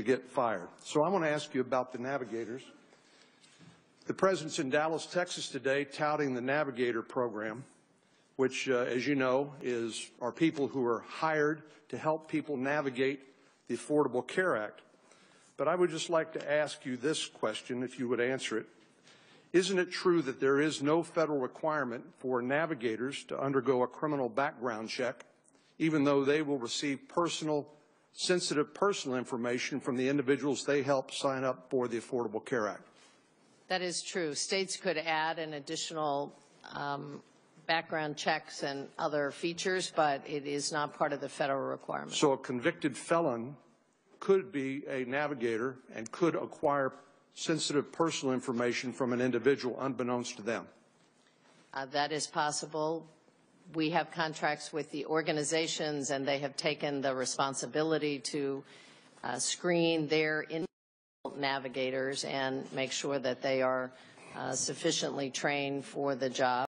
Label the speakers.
Speaker 1: to get fired. So I want to ask you about the navigators. The President's in Dallas, Texas today touting the Navigator program, which, as you know, are people who are hired to help people navigate the Affordable Care Act. But I would just like to ask you this question, if you would answer it. Isn't it true that there is no federal requirement for navigators to undergo a criminal background check, even though they will receive sensitive personal information from the individuals they help sign up for the Affordable Care Act?
Speaker 2: That is true. States could add an additional background checks and other features, but it is not part of the federal requirement.
Speaker 1: So a convicted felon could be a navigator and could acquire sensitive personal information from an individual unbeknownst to them?
Speaker 2: That is possible. We have contracts with the organizations, and they have taken the responsibility to screen their navigators and make sure that they are sufficiently trained for the job.